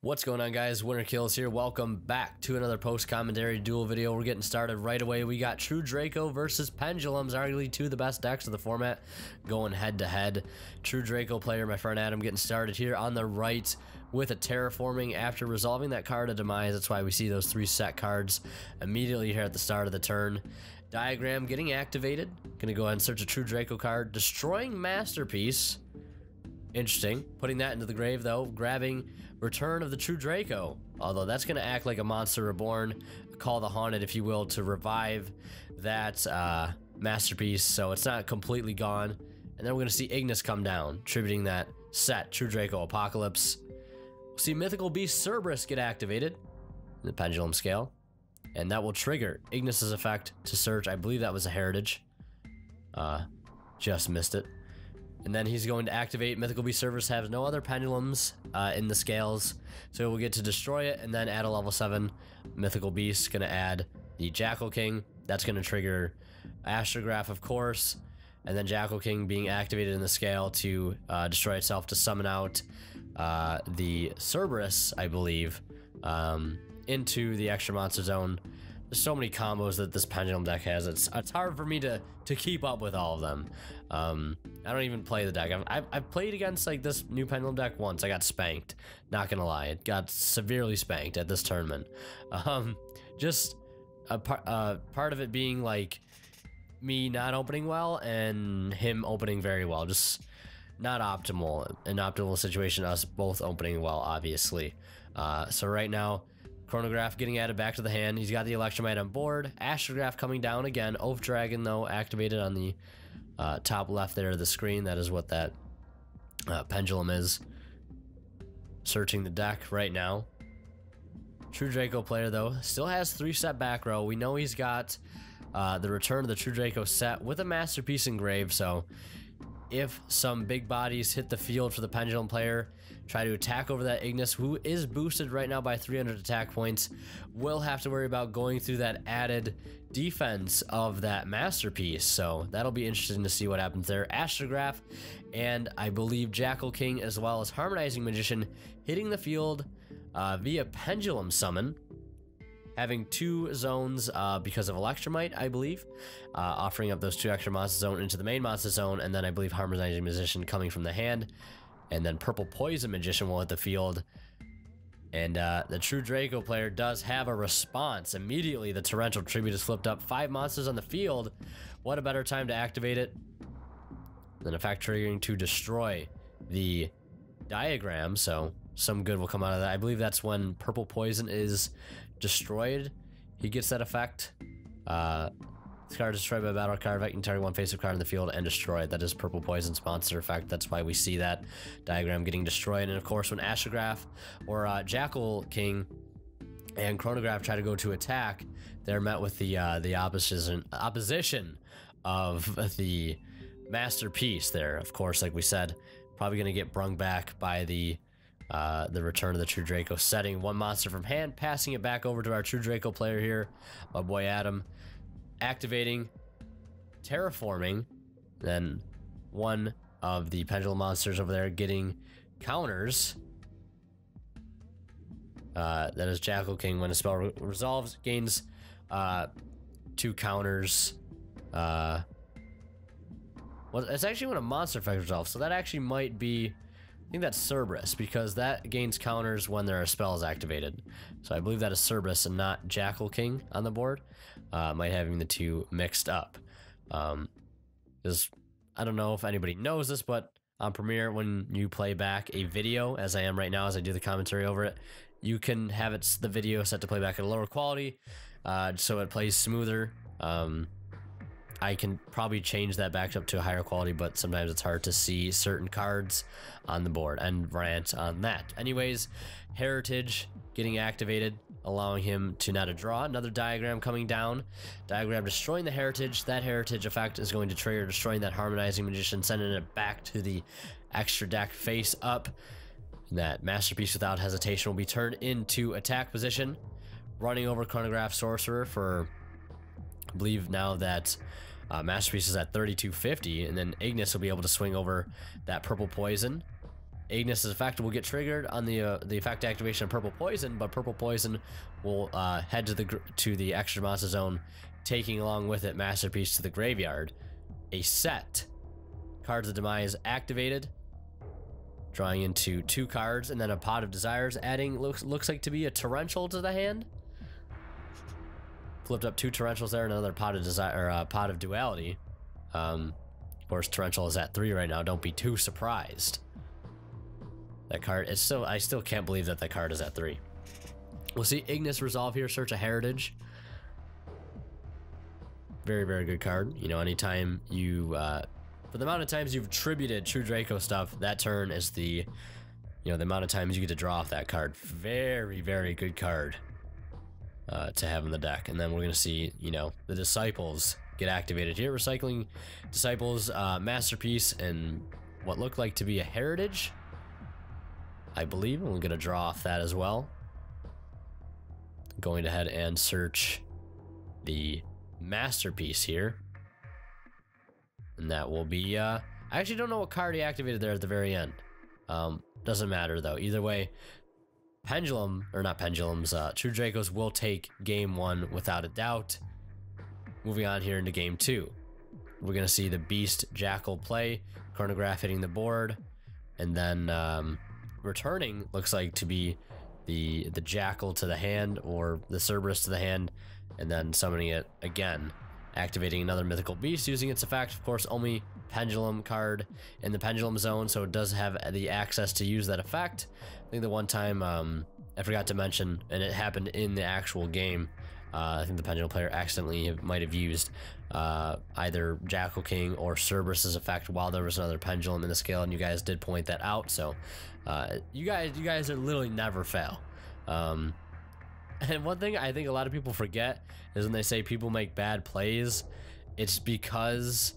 What's going on, guys? Winter Kills here. Welcome back to another post-commentary duel video. We're getting started right away. We got True-Draco versus Pendulums, arguably two of the best decks of the format, going head-to-head. True-Draco player, my friend Adam, getting started here on the right with a Terraforming after resolving that card of Demise. That's why we see those three set cards immediately here at the start of the turn. Diagram getting activated. Gonna go ahead and search a True-Draco card. Destroying Masterpiece. Interesting. Putting that into the grave, though. Grabbing Return of the True-Draco. Although that's going to act like a Monster Reborn. Call the Haunted, if you will, to revive that Masterpiece. So it's not completely gone. And then we're going to see Ignis come down, tributing that set, True-Draco Apocalypse. We'll see Mythical Beast Cerberus get activated in the Pendulum scale. And that will trigger Ignis's effect to search. I believe that was a Heritage. Just missed it. And then he's going to activate Mythical Beast Cerberus, has no other Pendulums in the scales, so we'll get to destroy it, and then add a level 7 Mythical Beast. Going to add the Jackal King. That's going to trigger Astrograph, of course, and then Jackal King being activated in the scale to destroy itself to summon out the Cerberus, I believe, into the extra monster zone. There's so many combos that this Pendulum deck has. It's hard for me to keep up with all of them. I don't even play the deck. I've played against like this new Pendulum deck once. I got spanked. Not gonna lie, it got severely spanked at this tournament. Just a part of it being like me not opening well and him opening very well. Just not optimal. An optimal situation. Us both opening well, obviously. So right now, Chronograph getting added back to the hand. He's got the Electromite on board. Astrograph coming down again. Oath Dragon, though, activated on the top left there of the screen. That is what that Pendulum is. Searching the deck right now. True-Draco player, though, still has 3 set back row. We know he's got the Return of the True-Draco set with a Masterpiece engraved, so if some big bodies hit the field for the Pendulum player, try to attack over that Ignis, who is boosted right now by 300 attack points, will have to worry about going through that added defense of that Masterpiece. So that'll be interesting to see what happens there. Astrograph and I believe Jackal King, as well as Harmonizing Magician, hitting the field via Pendulum Summon. Having 2 zones because of Electromite, I believe, offering up those 2 extra monster zone into the main monster zone, and then I believe Harmonizing Magician coming from the hand, and then Purple Poison Magician will hit the field. And the True-Draco player does have a response. Immediately, the Torrential Tribute is flipped up. 5 monsters on the field. What a better time to activate it than effect triggering to destroy the diagram, so some good will come out of that. I believe that's when Purple Poison is destroyed. He gets that effect. This card is destroyed by a battle card. If you can target one face-up card in the field and destroy it. That is Purple Poison's monster effect. That's why we see that diagram getting destroyed. And of course, when Astrograph or Jackal King and Chronograph try to go to attack, they're met with the opposition of the Masterpiece there. Of course, like we said, probably going to get brung back by the Return of the True-Draco setting. 1 monster from hand, passing it back over to our True-Draco player here, my boy Adam. Activating, Terraforming, then 1 of the Pendulum monsters over there getting counters. That is Jackal King. When a spell resolves, gains 2 counters. Well, it's actually when a monster effect resolves, so that actually might be, I think that's Cerberus, because that gains counters when there are spells activated. So I believe that is Cerberus and not Jackal King on the board. Might having the 2 mixed up. Because I don't know if anybody knows this, but on Premiere, when you play back a video, as I am right now, as I do the commentary over it, you can have the video set to play back at a lower quality, so it plays smoother. I can probably change that back up to a higher quality, but sometimes it's hard to see certain cards on the board and rant on that. Anyways, Heritage getting activated, allowing him to not a draw. Another diagram coming down. Diagram destroying the Heritage. That Heritage effect is going to trigger destroying that Harmonizing Magician, sending it back to the extra deck face up. And that Masterpiece without hesitation will be turned into attack position. Running over Chronograph Sorcerer for, I believe now that Masterpiece is at 3250, and then Ignis will be able to swing over that Purple Poison Ignis' effect will get triggered on the effect activation of Purple Poison, but Purple Poison will head to the extra monster zone, taking along with it Masterpiece to the graveyard. A set. Cards of Demise activated, drawing into 2 cards, and then a Pot of Desires, adding looks like to be a Torrential to the hand. Flipped up 2 Torrentials there, and another Pot of Desire, or Pot of Duality. Of course, Torrential is at 3 right now. Don't be too surprised. That card is still, I still can't believe that card is at 3. We'll see Ignis resolve here, search a heritage. Very, very good card. You know, anytime you, for the amount of times you've attributed True-Draco stuff, that turn is the, you know, the amount of times you get to draw off that card. Very, very good card to have in the deck. And then we're going to see, you know, the Disciples get activated here. Recycling Disciples, Masterpiece, and what looked like to be a heritage, I believe. And we're going to draw off that as well. Going ahead and search the Masterpiece here. And that will be, I actually don't know what card he activated there at the very end. Doesn't matter though. Either way, Pendulum, or not Pendulums, True-Dracos will take game 1 without a doubt. Moving on here into game 2. We're going to see the Beast Jackal play, Chronograph hitting the board, and then returning looks like to be the Jackal to the hand, or the Cerberus to the hand, and then summoning it again, activating another mythical beast using its effect. Of course, only Pendulum card in the Pendulum zone, so it does have the access to use that effect. I think the one time I forgot to mention, and it happened in the actual game, I think the Pendulum player accidentally might have used either Jackal King or Cerberus's effect while there was another Pendulum in the scale, and you guys did point that out. So you guys are literally never fail. And one thing I think a lot of people forget is when they say people make bad plays, it's because,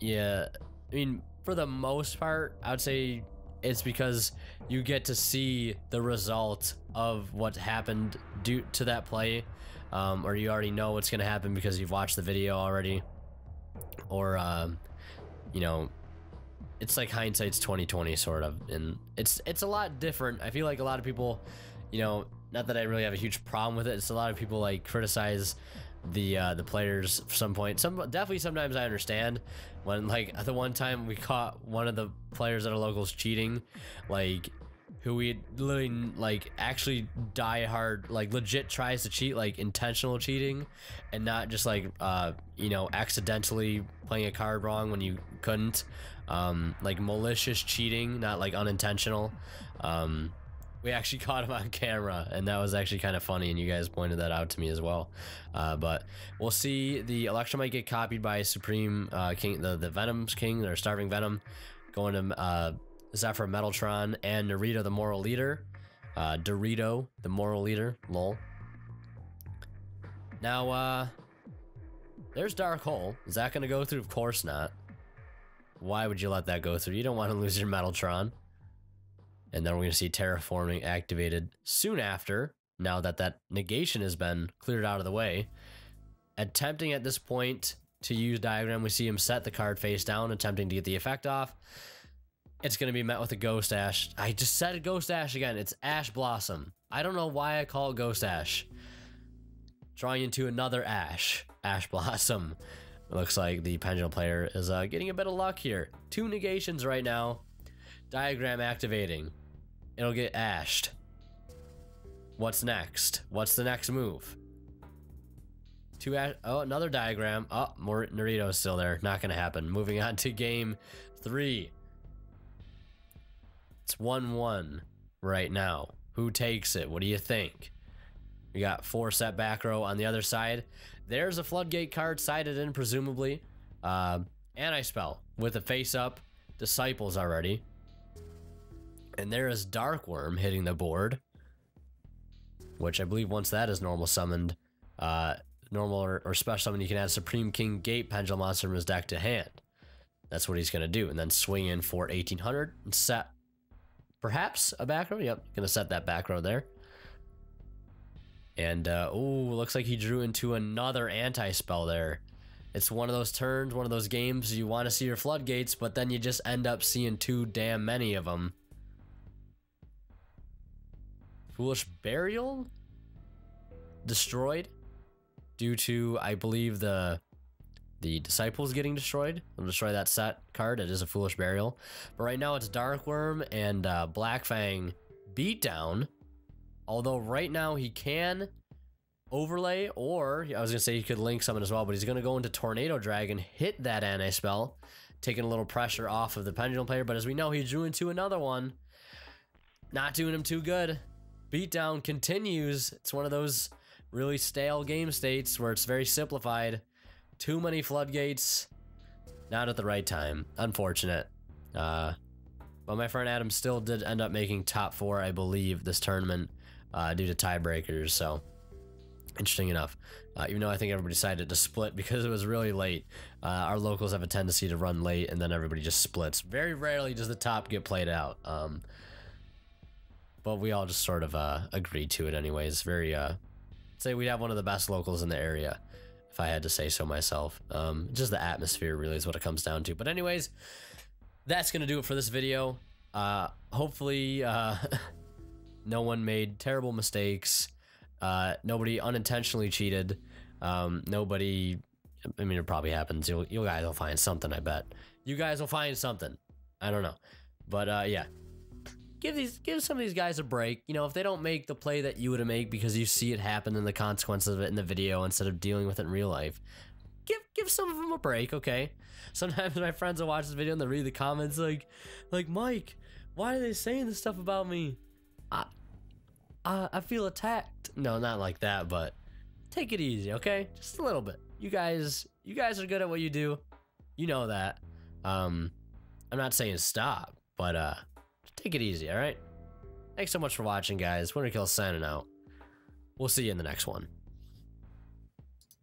yeah, I mean, for the most part, I would say it's because you get to see the result of what happened due to that play, or you already know what's going to happen because you've watched the video already, or, you know, it's like hindsight's 20/20 sort of, and it's a lot different. I feel like a lot of people, you know, not that I really have a huge problem with it. It's a lot of people like criticize the players for some point. Definitely sometimes I understand when, like, the one time we caught one of the players at our locals cheating, like, who we literally like actually die hard, like legit tries to cheat, like intentional cheating, and not just like you know, accidentally playing a card wrong when you couldn't, like malicious cheating, not like unintentional. We actually caught him on camera, and that was actually kind of funny, and you guys pointed that out to me as well. But we'll see the Electromite get copied by Supreme King, the Venom's King, or Starving Venom, going to Zephyr Metaltron and Dorito the Moral Leader. Dorito the Moral Leader, lol. Now, there's Dark Hole. Is that going to go through? Of course not. Why would you let that go through? You don't want to lose your Metaltron. And then we're going to see Terraforming activated soon after, now that that negation has been cleared out of the way. Attempting at this point to use Diagram, we see him set the card face down, attempting to get the effect off. It's going to be met with a Ghost Ash. I just said Ghost Ash again. It's Ash Blossom. I don't know why I call it Ghost Ash. Drawing into another Ash. Ash Blossom. It looks like the Pendulum player is getting a bit of luck here. 2 negations right now. Diagram activating. It'll get ashed. What's next? What's the next move? Oh, another Diagram. Oh, more Naruto's still there. Not gonna happen. Moving on to game 3. It's 1-1 right now. Who takes it? What do you think? We got 4 set back row on the other side. There's a Floodgate card sided in, presumably. Anti-Spell with a face up. Disciples already. And there is Dark Worm hitting the board, which I believe once that is normal summoned, normal or special summon, you can add Supreme King Gate Pendulum monster from his deck to hand. That's what he's going to do. And then swing in for 1800 and set perhaps a back row. Yep, going to set that back row there. And, oh, looks like he drew into another anti-spell there. It's one of those turns, one of those games you want to see your floodgates, but then you just end up seeing too damn many of them. Foolish Burial? Destroyed? Due to, I believe, the Disciples getting destroyed. I'll destroy that set card. It is a Foolish Burial. But right now it's Dark Worm and Black Fang Beatdown. Although right now he can overlay, or I was gonna say he could link summon as well, but he's gonna go into Tornado Dragon, hit that anti-spell, taking a little pressure off of the Pendulum player. But as we know, he drew into another one. Not doing him too good. Beatdown continues. It's one of those really stale game states where it's very simplified. Too many floodgates. Not at the right time. Unfortunate. But my friend Adam still did end up making top 4, I believe, this tournament due to tiebreakers. So interesting enough. Even though I think everybody decided to split because it was really late. Our locals have a tendency to run late and then everybody just splits. Very rarely does the top get played out. But we all just sort of agreed to it anyways. Very, say we have one of the best locals in the area, if I had to say so myself. Just the atmosphere really is what it comes down to. But anyways, that's going to do it for this video. Hopefully, no one made terrible mistakes. Nobody unintentionally cheated. Nobody, I mean, it probably happens. You guys will find something, I bet. You guys will find something. I don't know. But, yeah. Give some of these guys a break. You know, if they don't make the play that you would make because you see it happen and the consequences of it in the video instead of dealing with it in real life, give some of them a break, okay? Sometimes my friends will watch this video and they'll read the comments like Mike, why are they saying this stuff about me? I feel attacked. No, not like that, but take it easy, okay? Just a little bit. You guys are good at what you do. You know that. I'm not saying stop, but take it easy, all right? Thanks so much for watching, guys. Winterkill signing out. We'll see you in the next one.